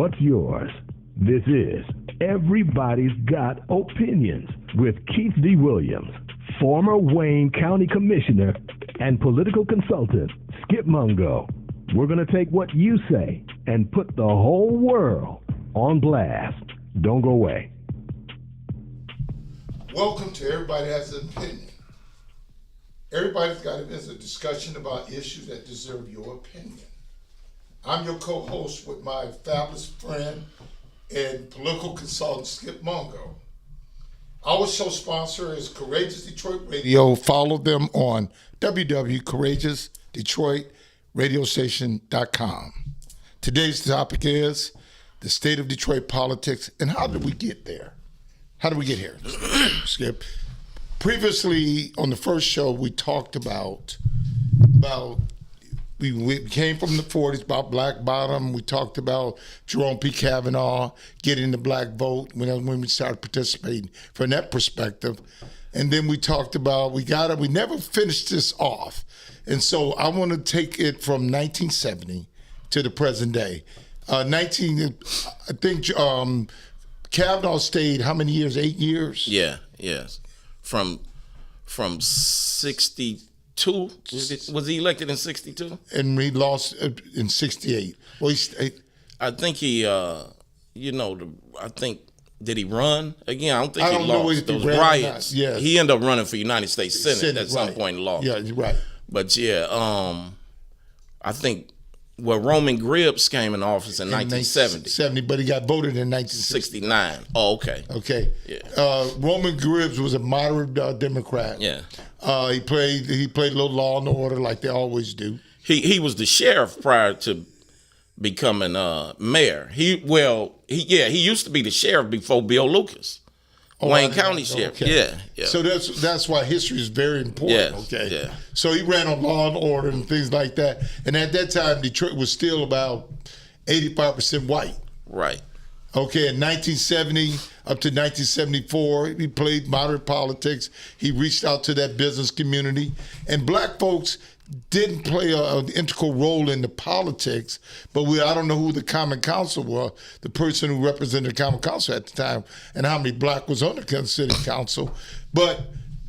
what's yours? This is Everybody's Got Opinions with Keith D. Williams, former Wayne County Commissioner and political consultant Skip Mungo. We're going to take what you say and put the whole world on blast. Don't go away. Welcome to Everybody Has an Opinion. Everybody's Got a discussion about issues that deserve your opinion. I'm your co-host with my fabulous friend and political consultant Skip Mungo. Our show sponsor is Courageous Detroit Radio. Follow them on www.courageousdetroitradiostation.com. Today's topic is the state of Detroit politics and how did we get there? How did we get here, Skip? Previously on the first show, we talked about we came from the 40s, about Black Bottom. We talked about Jerome P. Kavanaugh getting the black vote when we started participating from that perspective. And then we talked about, we never finished this off. And so I want to take it from 1970 to the present day. Kavanaugh stayed how many years? 8 years? Yes. From 62. Was he elected in 62? And he lost in 68. Well, I think he, did he run again? I don't think he lost. Those riots. Yes. He ended up running for United States Senate at some point and lost. Yeah, you're right. But I think, Roman Gribbs came in office in 1970. But he got voted in 1969. Oh, okay. Okay. Yeah. Roman Gribbs was a moderate Democrat. Yeah. He played a little Law and Order like they always do. He was the sheriff prior to becoming mayor. He used to be the sheriff before Bill Lucas. Wayne County Sheriff. Okay. Yeah. So that's why history is very important. Yes. Okay. Yeah. So he ran on Law and Order and things like that. And at that time, Detroit was still about 85% white. Right. Okay. In 1970 up to 1974, he played moderate politics. He reached out to that business community, and black folks didn't play an integral role in the politics, but I don't know who the Common Council was, the person who represented the Common Council at the time, and how many black was on the city council. But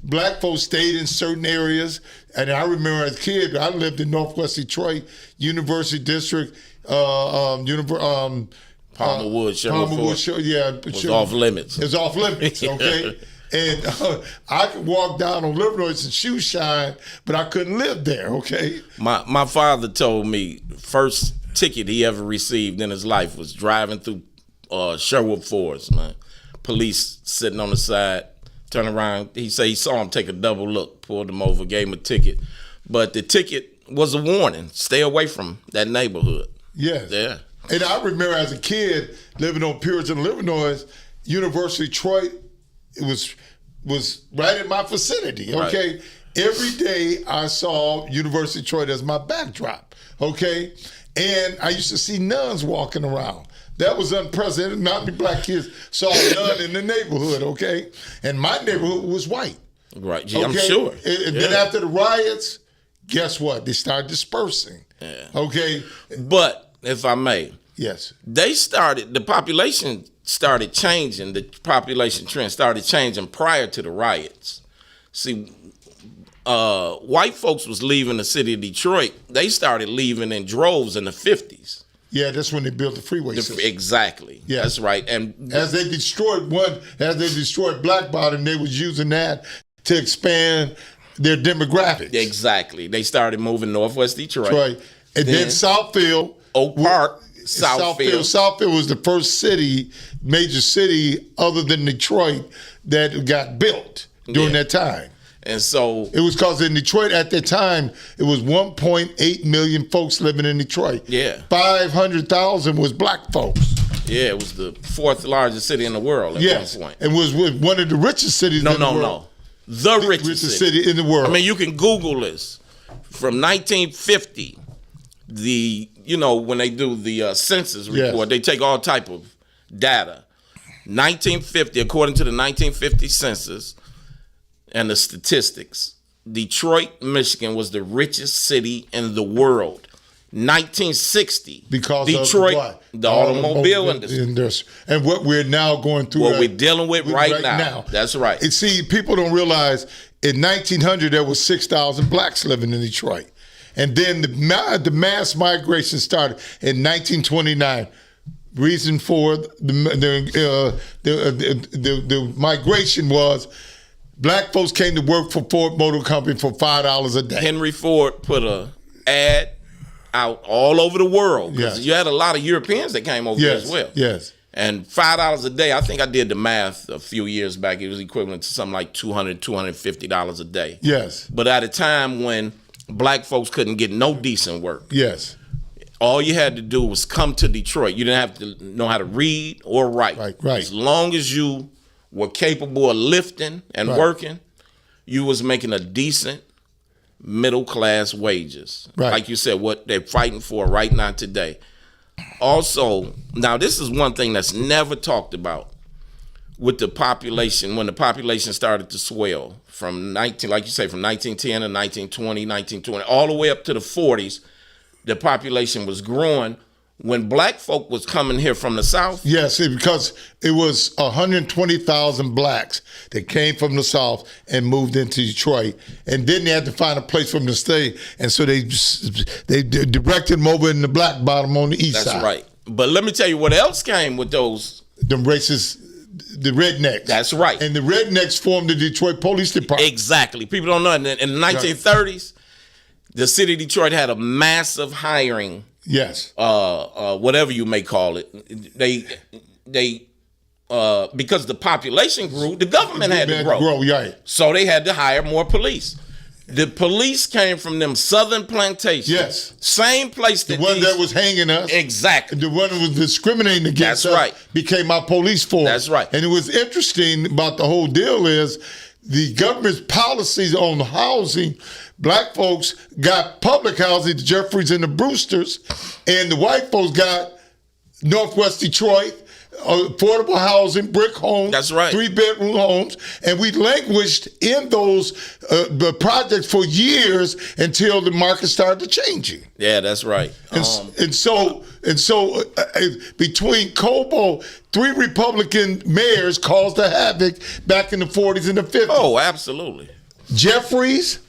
black folks stayed in certain areas, and I remember as a kid, I lived in Northwest Detroit, University District, Palmer Woods, was off limits. It's off limits, okay? And I could walk down on Livernois and shoe shine, but I couldn't live there, okay? My father told me first ticket he ever received in his life was driving through Sherwood Forest, man. Police sitting on the side, turn around. He said he saw him take a double look, pulled him over, gave him a ticket. But the ticket was a warning. Stay away from that neighborhood. Yes. Yeah. And I remember as a kid living on Puritan, Livernois, University of Detroit, it was right in my vicinity, okay? Right. Every day I saw University of Detroit as my backdrop, okay? And I used to see nuns walking around. That was unprecedented. Not many black kids saw a nun in the neighborhood, okay? And my neighborhood was white. Right, yeah, okay? I'm sure. And then after the riots, guess what? They started dispersing, okay? But, if I may. Yes. The population started changing. The population trend started changing prior to the riots. See, white folks was leaving the city of Detroit. They started leaving in droves in the 50s. Yeah, that's when they built the freeway system. Exactly. Yeah, that's right. And as they destroyed Black Bottom, they was using that to expand their demographics. Exactly. They started moving Northwest Detroit. Right. And then Southfield. Oak Park. Southfield was the first major city other than Detroit that got built during that time. And so it was because in Detroit at that time, it was 1.8 million folks living in Detroit. Yeah. 500,000 was black folks. Yeah, it was the fourth largest city in the world at one point. It was one of the richest cities in the world. No. The richest city in the world. I mean, you can Google this. From 1950, when they do the census report, they take all type of data. 1950, according to the 1950 census and the statistics, Detroit, Michigan was the richest city in the world. 1960, because Detroit, of what? the automobile industry. And what we're now going through. What we're dealing with right now. That's right. And see, people don't realize in 1900 there was 6,000 blacks living in Detroit. And then the mass migration started in 1929. Reason for the migration was black folks came to work for Ford Motor Company for $5 a day. Henry Ford put a ad out all over the world because Yes. you had a lot of Europeans that came over here as well. Yes. And $5 a day, I think I did the math a few years back. It was equivalent to something like $200, $250 a day. Yes. But at a time when black folks couldn't get no decent work, Yes. all you had to do was come to Detroit. You didn't have to know how to read or write. Right. As long as you were capable of lifting and working, you was making a decent middle class wages. Right. Like you said, what they're fighting for right now today. Also, now this is one thing that's never talked about with the population, when the population started to swell from 1910 to 1920, all the way up to the 40s, the population was growing. When black folk was coming here from the South. Yes, because it was 120,000 blacks that came from the South and moved into Detroit. And then they had to find a place for them to stay. And so they directed them over in the black bottom on the east side. That's right. But let me tell you what else came with those. The racists, the rednecks. That's right. And the rednecks formed the Detroit Police Department. Exactly. People don't know. In the 1930s, the city of Detroit had a massive hiring. Yes. Whatever you may call it. They because the population grew, the government had to grow. Right. So they had to hire more police. The police came from them southern plantations. Yes. Same place that The one that was hanging us. Exactly. The one that was discriminating against us. That's right. Became our police force. That's right. And it was interesting about the whole deal is the government's policies on housing. Black folks got public housing, the Jeffries and the Brewsters, and the white folks got Northwest Detroit, affordable housing, brick homes, That's right. 3-bedroom homes, and we languished in those projects for years until the market started changing. Yeah, that's right. And so between Cobo, 3 Republican mayors caused a havoc back in the 40s and the 50s. Oh, absolutely. Jeffries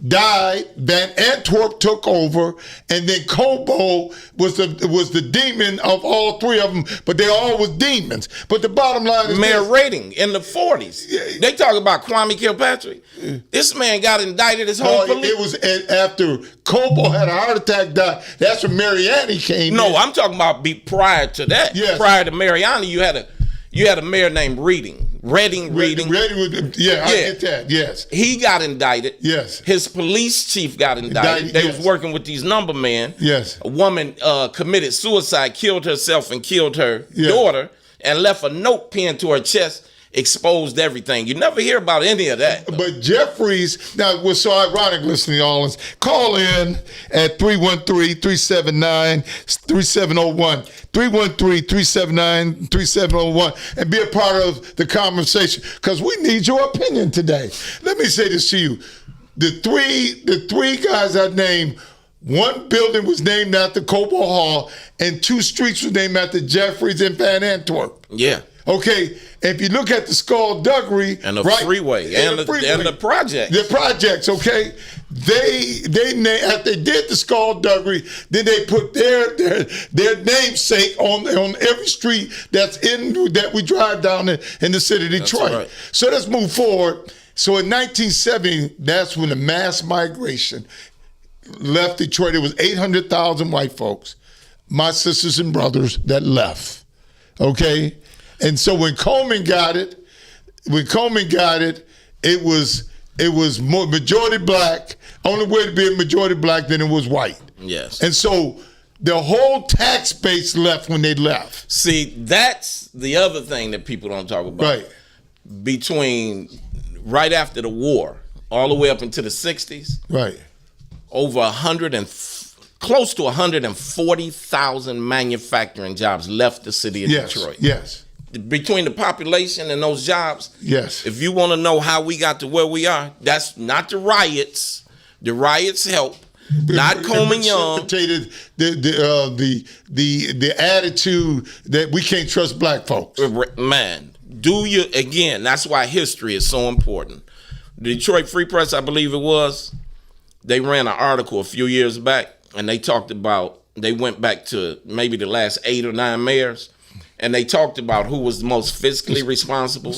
died, Van Antwerp took over, and then Cobo was the demon of all 3 of them, but they all was demons. But the bottom line is Mayor Rating in the 40s. They talk about Kwame Kilpatrick. This man got indicted his whole police. It was after Cobo had a heart attack, died. That's when Mariani came in. No, I'm talking about prior to that. Yes. Prior to Mariani, you had a mayor named Reading. Reading. I get that, yes. He got indicted. Yes. His police chief got indicted. They was working with these number men. Yes. A woman committed suicide, killed herself and killed her daughter, and left a note pinned to her chest, exposed everything. You never hear about any of that. But Jeffries, now what's so ironic listening to all this, call in at 313-379-3701, 313-379-3701, and be a part of the conversation, because we need your opinion today. Let me say this to you. The three guys I named, one building was named after Cobo Hall, and 2 streets were named after Jeffries and Van Antwerp. Yeah. Okay, if you look at the Skullduggery and the freeway and the projects. The projects, okay? They after they did the Skullduggery, then they put their namesake on every street that we drive down in the city of Detroit. That's right. So let's move forward. So in 1970, that's when the mass migration left Detroit. It was 800,000 white folks, my sisters and brothers, that left. Okay? And so when Coleman got it, it was more majority black. Only way to be a majority black than it was white. Yes. And so the whole tax base left when they left. See, that's the other thing that people don't talk about. Right. Between right after the war, all the way up into the 60s, right, over close to 140,000 manufacturing jobs left the city of Detroit. Yes. Between the population and those jobs, yes. If you want to know how we got to where we are, that's not the riots. The riots help, not Coleman Young. Precipitated the attitude that we can't trust black folks. Man, again, that's why history is so important. The Detroit Free Press, I believe it was, they ran an article a few years back, and they talked about, they went back to maybe the last 8 or 9 mayors, and they talked about who was the most fiscally responsible,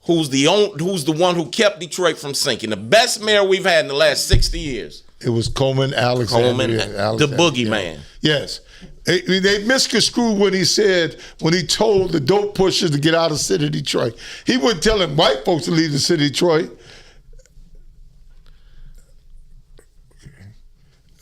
who's the one who kept Detroit from sinking. The best mayor we've had in the last 60 years. It was Coleman Alexander. The boogeyman. Yes. They misconstrued when he told the dope pushers to get out of the city of Detroit. He wasn't telling white folks to leave the city of Detroit.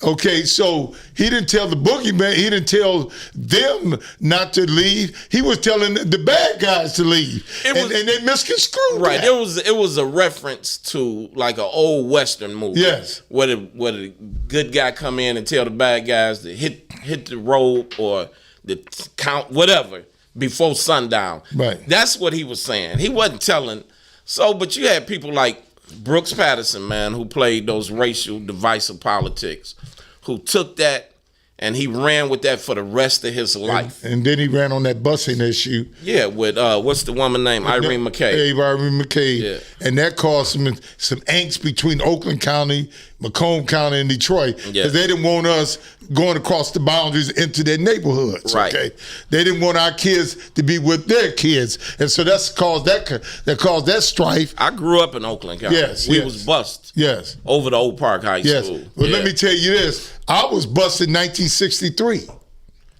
Okay, so he didn't tell the boogeyman, he didn't tell them not to leave. He was telling the bad guys to leave. And they misconstrued right. that. It was a reference to like an old Western movie. Yes. Where the good guy come in and tell the bad guys to hit the rope or the count, whatever, before sundown. Right. That's what he was saying. He wasn't telling. So, but you had people like Brooks Patterson, man, who played those racial divisive politics, who took that and he ran with that for the rest of his life. And then he ran on that busing issue. Yeah, with what's the woman name? Irene McKay. Irene McKay. Yeah. And that caused some angst between Oakland County, Macomb County, and Detroit. Yeah. Because they didn't want us going across the boundaries into their neighborhoods. Right. Okay. They didn't want our kids to be with their kids. And so that caused that strife. I grew up in Oakland County. Yes. We was bused. Yes. Over to Oak Park High Yes. School. But let me tell you this. I was bused in 1963.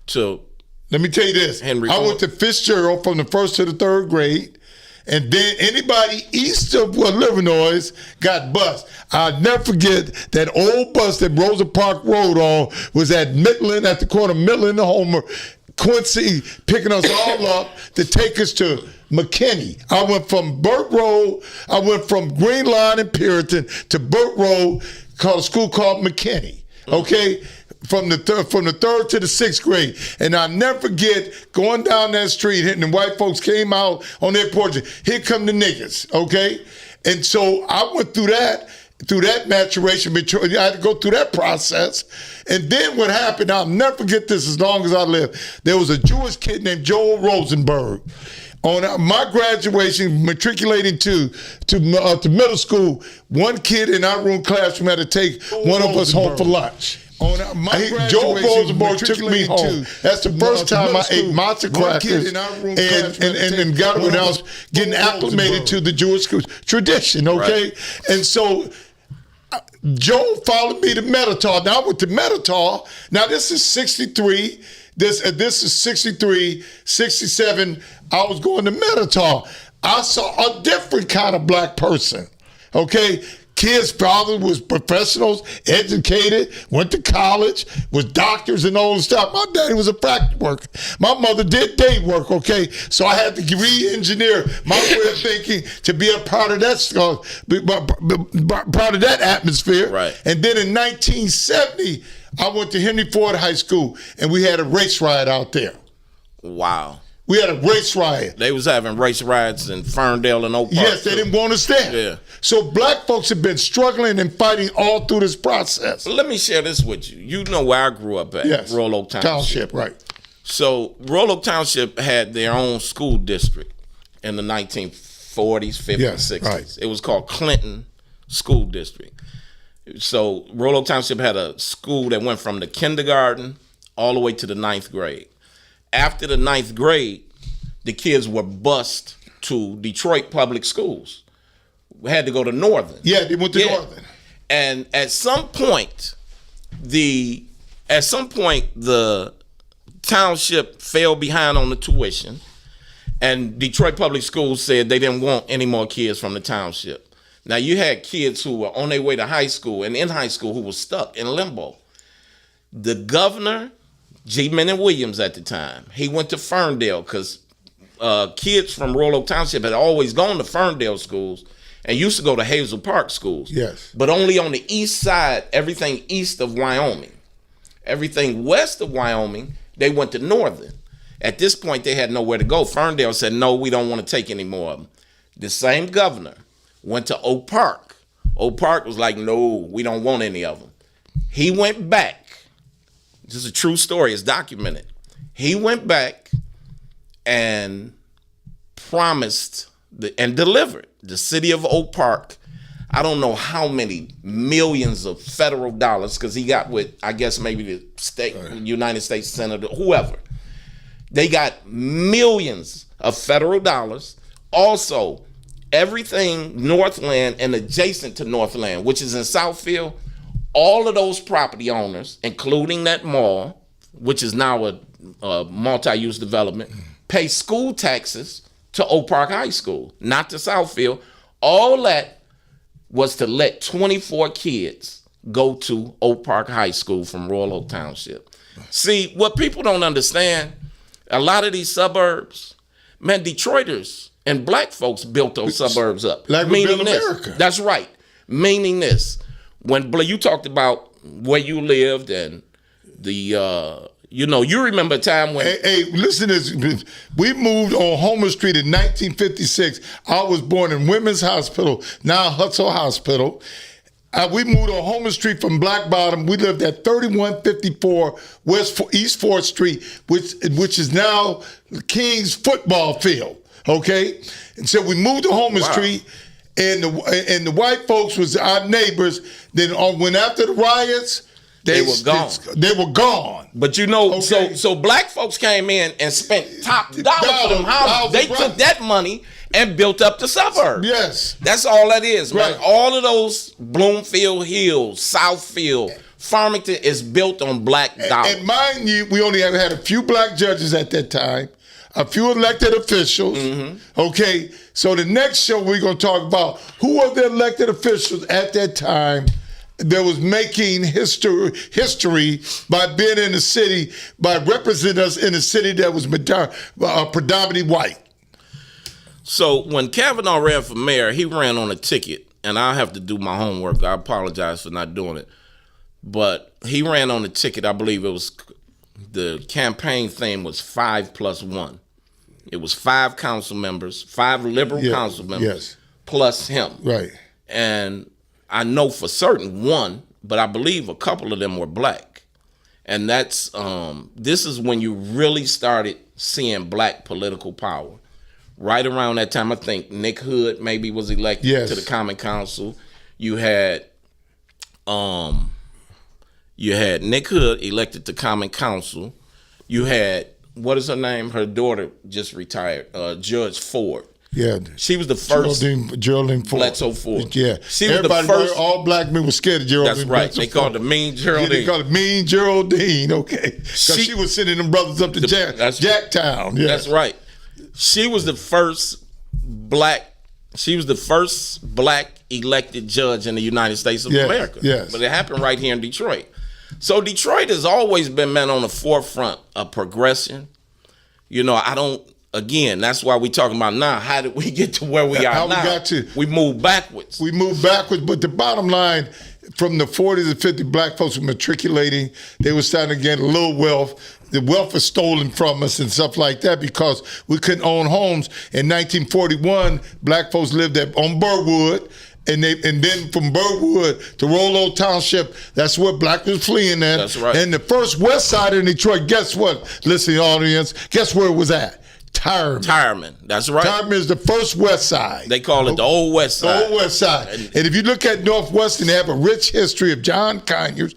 So let me tell you this. Henry I Ford. went to Fitzgerald from the 1st to the 3rd grade, and then anybody east of Livernois got bused. I'll never forget that old bus that Rosa Parks rode on was at Midland, at the corner of Midland and Homer, Quincy picking us all up to take us to McKinney. I went from Burt Road, I went from Green Line and Puritan to Burt Road, called a school called McKinney. Okay? From the 3rd to the 6th grade. And I'll never forget going down that street, hitting the white folks came out on their porches. Here come the niggas, okay? And so I went through that maturation. I had to go through that process. And then what happened, I'll never forget this as long as I live. There was a Jewish kid named Joel Rosenberg. On my graduation, matriculating to middle school, one kid in our classroom had to take one of us home for lunch. Joe Rosenberg took me home. That's the first time I ate monster crackers and got when I was getting acclimated to the Jewish tradition, okay? Right. And so Joe followed me to Metatol. Now I went to Metatol. Now this is 63. This is 63, 67. I was going to Metatol. I saw a different kind of black person, okay? Kids' father was professionals, educated, went to college, was doctors and all this stuff. My daddy was a factory worker. My mother did day work, okay? So I had to re-engineer my way of thinking to be a part of that atmosphere. Right. And then in 1970, I went to Henry Ford High School, and we had a race riot out there. Wow. We had a race riot. They was having race riots in Ferndale and Oak Park. Yes, they didn't want us there. Yeah. So black folks have been struggling and fighting all through this process. Let me share this with you. You know where I grew up at, yes. Royal Oak Township. Right. So Royal Oak Township had their own school district in the 1940s, 50s, yes, 60s. Right. It was called Clinton School District. So Royal Oak Township had a school that went from the kindergarten all the way to the 9th grade. After the 9th grade, the kids were bused to Detroit public schools. We had to go to Northern. Yeah, they went to Northern. And at some point, the township fell behind on the tuition, and Detroit Public Schools said they didn't want any more kids from the township. Now, you had kids who were on their way to high school and in high school who were stuck in limbo. The governor, G. Minnie Williams at the time, he went to Ferndale because kids from Royal Oak Township had always gone to Ferndale schools and used to go to Hazel Park schools. Yes. But only on the east side, everything east of Wyoming. Everything west of Wyoming, they went to Northern. At this point, they had nowhere to go. Ferndale said, no, we don't want to take any more of them. The same governor went to Oak Park. Oak Park was like, no, we don't want any of them. He went back. This is a true story. It's documented. He went back and promised and delivered the city of Oak Park. I don't know how many millions of federal dollars, because he got with, I guess, maybe the state, United States Senator, whoever. They got millions of federal dollars. Also, everything Northland and adjacent to Northland, which is in Southfield, all of those property owners, including that mall, which is now a multi-use development, pay school taxes to Oak Park High School, not to Southfield. All that was to let 24 kids go to Oak Park High School from Royal Oak Township. See, what people don't understand, a lot of these suburbs, man, Detroiters and black folks built those suburbs up. Like we built America. That's right. Meaning this, when you talked about where you lived and the, you remember a time when... Hey, listen to this. We moved on Homer Street in 1956. I was born in Women's Hospital, now Hutzel Hospital. We moved on Homer Street from Black Bottom. We lived at 3154 East 4th Street, which is now King's football field, okay? And so we moved to Homer Street, and the white folks was our neighbors. Then when after the riots, they were gone. They were gone. But so black folks came in and spent top dollar for them houses. They took that money and built up the suburbs. Yes. That's all that is, right. Man. All of those Bloomfield Hills, Southfield, Farmington is built on black dollars. And mind you, we only had a few black judges at that time, a few elected officials. Mm-hmm. Okay, so the next show we're going to talk about who are the elected officials at that time that was making history by being in the city, by representing us in a city that was predominantly white. So when Kavanaugh ran for mayor, he ran on a ticket, and I have to do my homework. I apologize for not doing it. But he ran on a ticket. I believe it was, the campaign theme was 5+1. It was 5 council members, 5 liberal council members, plus him. Right. And I know for certain one, but I believe a couple of them were black. And that's, this is when you really started seeing black political power. Right around that time, I think Nick Hood maybe was elected to the Common Council. You had Nick Hood elected to Common Council. You had, what is her name? Her daughter just retired, Judge Ford. Yeah, she was the first. Geraldine Ford. Bledsoe Ford. Yeah, she was the first. All black men were scared of Geraldine. That's right. Bledsoe they called her Mean Geraldine. Yeah, they called her Mean Geraldine. Okay, because she was sending them brothers up to Jacktown. Yeah. That's right. She was the first black elected judge in the United States of America. Yes. But it happened right here in Detroit. So Detroit has always been, man, on the forefront of progression. Again, that's why we talking about now. How did we get to where we are now? We got to. We moved backwards. But the bottom line, from the 40s and 50s, black folks were matriculating. They were starting to get a little wealth. The wealth was stolen from us and stuff like that because we couldn't own homes. In 1941, black folks lived on Burwood. And then from Burwood to Royal Oak Township, that's where black was fleeing at. That's right. And the first west side of Detroit, guess what, listening audience, guess where it was at? Tireman. That's right. Tireman is the first west side. They call it the old west side. The old west side. And if you look at Northwestern, they have a rich history of John Conyers,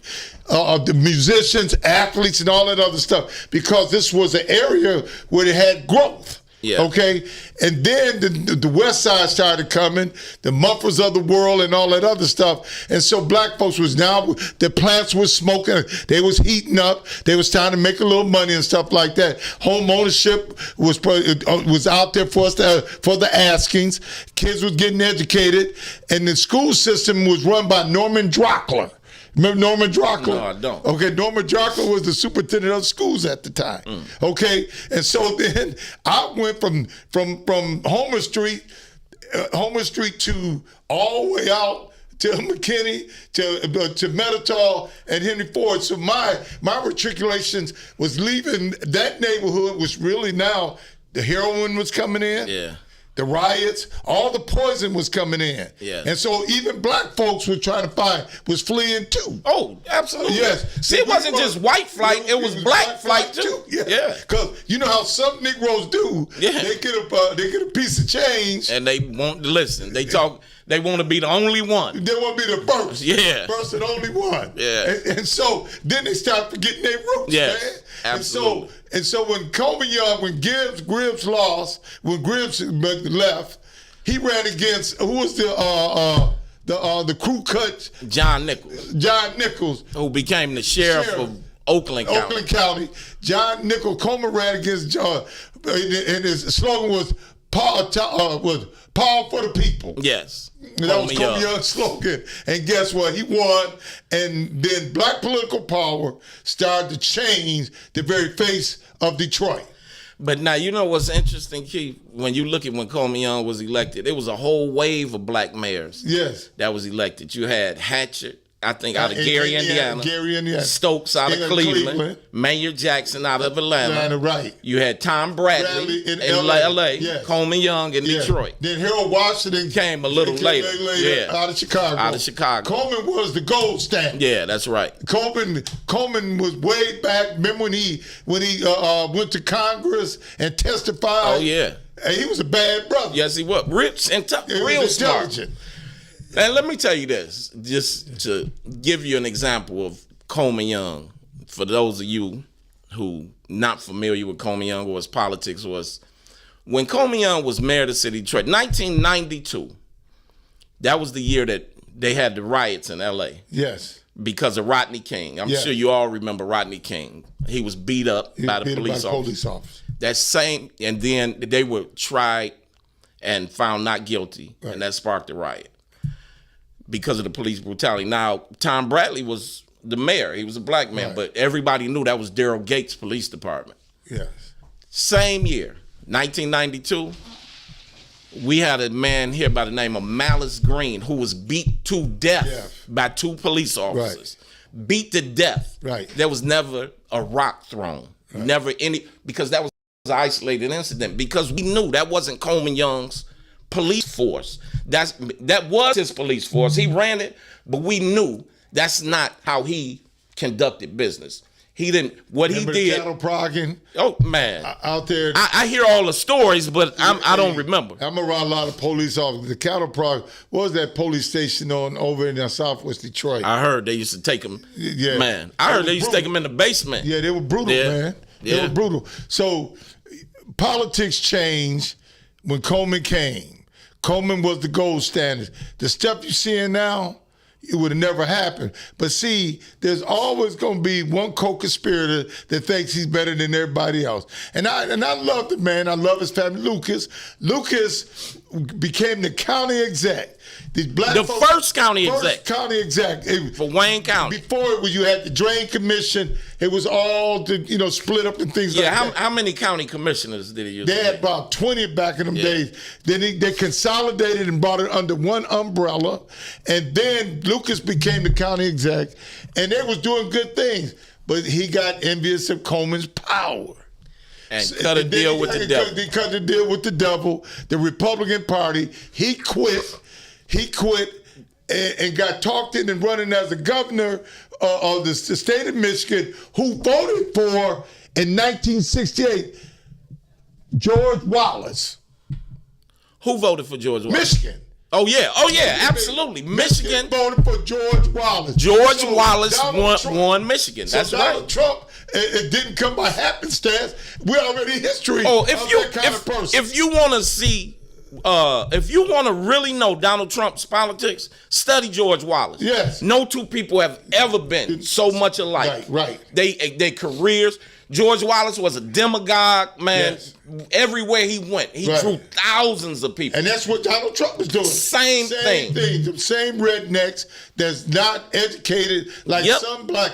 of the musicians, athletes, and all that other stuff, because this was an area where they had growth. Yeah. Okay, and then the west side started coming, the Muffers of the world and all that other stuff. And so black folks was now, the plants was smoking, they was heating up, they was trying to make a little money and stuff like that. Home ownership was out there for us for the askings. Kids was getting educated, and the school system was run by Norman Drockler. Remember Norman Drockler? No, I don't. Okay, Norman Drockler was the superintendent of schools at the time. Okay, and so then I went from Homer Street to all the way out to McKinney, to Metatol and Henry Ford. So my matriculations was leaving that neighborhood, was really now the heroin was coming in. Yeah. the riots, all the poison was coming in. Yeah. And so even black folks were trying to was fleeing too. Oh, absolutely. Yes. See, it wasn't just white flight, it was black flight too. Yeah. Because you know how some Negroes do. Yeah. They get a piece of change. And they won't listen. They talk. They want to be the only one. They want to be the first. Yeah. First and only one. Yeah. And so then they start forgetting their roots, Yes, man. absolutely. And so when Coleman Young, when Gibbs lost, when Gibbs left, he ran against who was the crew cut John Nichols, John Nichols, who became the sheriff of Oakland County. John Nichols. Coleman ran against John, and his slogan was Paul for the people. Yes. That was Coleman Young's slogan. And guess what? He won. And then black political power started to change the very face of Detroit. But now, you know what's interesting, Keith? When you look at when Coleman Young was elected, it was a whole wave of black mayors that was elected. You had Hatchett, I think, out of Gary, Indiana. Stokes out of Cleveland. Mayor Jackson out of Atlanta. Right. You had Tom Bradley in LA. Yes. Coleman Young in Detroit. Then Harold Washington came a little later. Out of Chicago. Coleman was the gold standard. Yeah, that's right. Coleman was way back. Remember when he went to Congress and testified? Oh yeah. And he was a bad brother. Yes, he was. Rich and real smart. And let me tell you this, just to give you an example of Coleman Young, for those of you who not familiar with Coleman Young or his politics, was when Coleman Young was mayor of the city of Detroit, 1992, that was the year that they had the riots in L.A. Yes. Because of Rodney King. I'm sure you all remember Rodney King. He was beat up by the police officer. That same, and then they were tried and found not guilty, and that sparked the riot because of the police brutality. Now, Tom Bradley was the mayor. He was a black man, but everybody knew that was Daryl Gates' police department. Yes. Same year, 1992, we had a man here by the name of Malice Green who was beat to death by two police officers. Right. Beat to death. Right. There was never a rock thrown. Right. Never any, because that was an isolated incident, because we knew that wasn't Coleman Young's police force. That was his police force. He ran it, but we knew that's not how he conducted business. He didn't. What Remember he did. Cattle progging. Oh man, out there. I hear all the stories, but I don't remember. I'm around a lot of police officers. The cattle prog. What was that police station over in Southwest Detroit? I heard they used to take them. Yeah, man. I heard they used to take them in the basement. Yeah, they were brutal, man. They were brutal. So politics changed when Coleman came. Coleman was the gold standard. The stuff you're seeing now, it would have never happened. But see, there's always going to be one co-conspirator that thinks he's better than everybody else. And I love the man. I love his family. Lucas became the county exec. First county exec for Wayne County. Before it was, you had the Drain Commission. It was all split up and things like that. How many county commissioners did he use? They had about 20 back in them days. Then they consolidated and brought it under one umbrella. And then Lucas became the county exec. And they was doing good things. But he got envious of Coleman's power. And cut a deal with the devil. He cut a deal with the devil. The Republican Party. He quit and got talked in and running as a governor of the state of Michigan, who voted for, in 1968, George Wallace. Who voted for George Wallace? Michigan. Oh, yeah, absolutely. Michigan voted for George Wallace. George Wallace won Michigan. That's right. Donald Trump, it didn't come by happenstance. We're already history of that kind of person. If you want to see, if you want to really know Donald Trump's politics, study George Wallace. Yes. No two people have ever been so much alike. Right. Their careers. George Wallace was a demagogue, man. Yes. Everywhere he went, he drew thousands of people. And that's what Donald Trump is doing. Same thing. The same rednecks that's not educated like some black.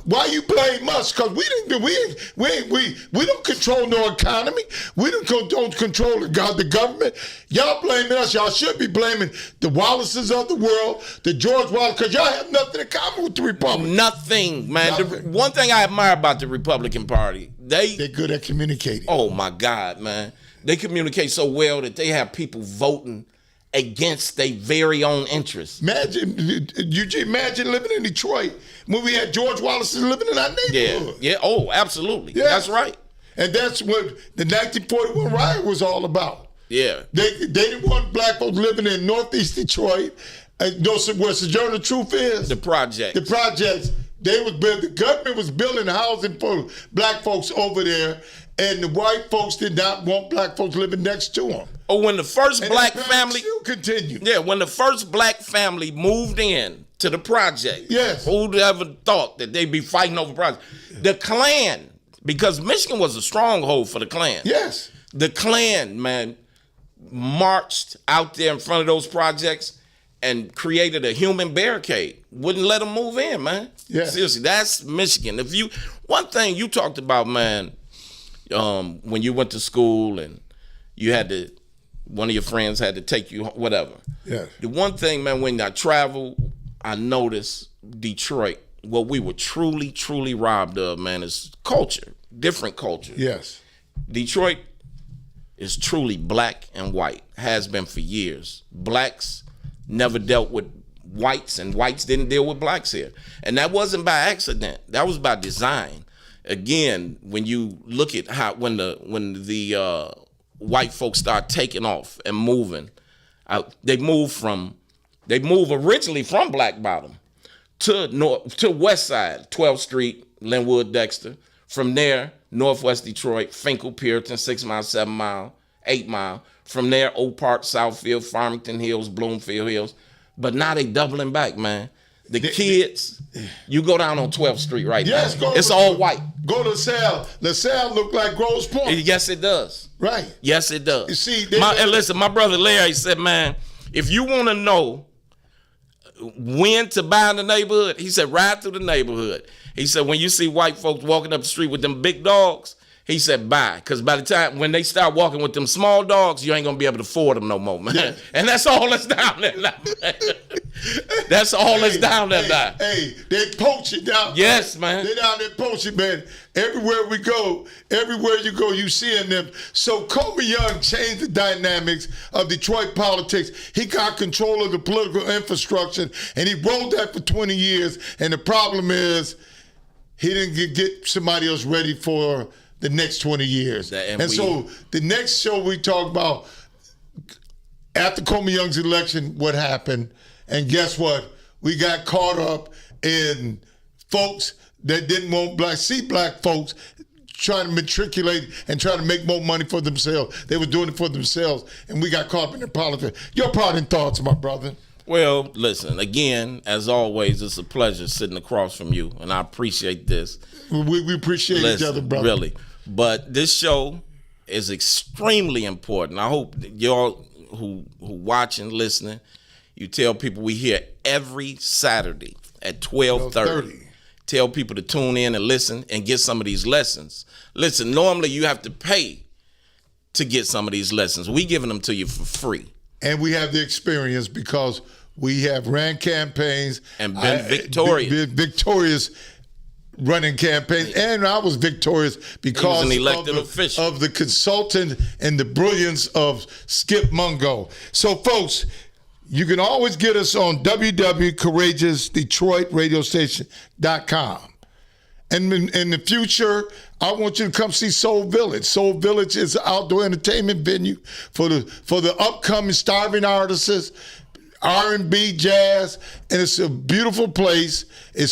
Why you blame us? Because we don't control no economy. We don't control the government. Y'all blaming us. Y'all should be blaming the Wallaces of the world, the George Wallace, because y'all have nothing in common with the Republicans. Nothing, man. One thing I admire about the Republican Party, they're good at communicating. Oh my God, man. They communicate so well that they have people voting against their very own interests. Imagine living in Detroit when we had George Wallace living in our neighborhood. Yeah. Oh, absolutely. Yeah. That's right. And that's what the 1941 riot was all about. Yeah. They didn't want black folks living in Northeast Detroit. Where Sojourner Truth is. The projects. The projects. The government was building housing for black folks over there, and the white folks did not want black folks living next to them. Or when the first And black that family still continued. Yeah, when the first black family moved in to the project. Yes. Who'd ever thought that they'd be fighting over projects? The Klan, because Michigan was a stronghold for the Klan. Yes. The Klan, man, marched out there in front of those projects and created a human barricade. Wouldn't let them move in, man. Yes. Seriously, that's Michigan. One thing you talked about, man, when you went to school and you had to, one of your friends had to take you, whatever. Yes. The one thing, man, when I traveled, I noticed Detroit, what we were truly, truly robbed of, man, is culture, different culture. Yes. Detroit is truly black and white, has been for years. Blacks never dealt with whites, and whites didn't deal with blacks here. And that wasn't by accident. That was by design. Again, when you look at how when the white folks start taking off and moving, they move originally from Black Bottom to West Side, 12th Street, Linwood, Dexter. From there, Northwest Detroit, Finkel, Puritan, 6 Mile, 7 Mile, 8 Mile. From there, Oak Park, Southfield, Farmington Hills, Bloomfield Hills. But now they doubling back, man. The kids, you go down on 12th Street right now. It's all white. Go to LaSalle. LaSalle look like Grosse Pointe. Yes, it does. Right. Yes, it does. You see, and listen, my brother Larry said, man, if you want to know when to buy in the neighborhood, he said, ride through the neighborhood. He said, when you see white folks walking up the street with them big dogs, he said, buy. Because by the time, when they start walking with them small dogs, you ain't going to be able to afford them no more, man. Yeah. And that's all that's down there now, man. That's all that's down there now. Hey, they poaching down. Yes, man. They down there poaching, man. Everywhere we go, everywhere you go, you seeing them. So Kobe Young changed the dynamics of Detroit politics. He got control of the political infrastructure, and he rolled that for 20 years. And the problem is, he didn't get somebody else ready for the next 20 years. So the next show we talk about, after Kobe Young's election, what happened, and guess what? We got caught up in folks that didn't want black folks trying to matriculate and trying to make more money for themselves. They were doing it for themselves, and we got caught up in their politics. Your parting thoughts, my brother? Well, listen, again, as always, it's a pleasure sitting across from you, and I appreciate this. We appreciate each other, brother. Really. But this show is extremely important. I hope that y'all who watching, listening, you tell people we here every Saturday at 12:30. Tell people to tune in and listen and get some of these lessons. Listen, normally you have to pay to get some of these lessons. We giving them to you for free. And we have the experience because we have ran campaigns. And been victorious. Been victorious running campaigns. And I was victorious because an elected official. Of the consultant and the brilliance of Skip Mungo. So, folks, you can always get us on www.courageousdetroitradiostation.com. And in the future, I want you to come see Soul Village. Soul Village is an outdoor entertainment venue for the upcoming starving artists, R&B, jazz, and it's a beautiful place. It's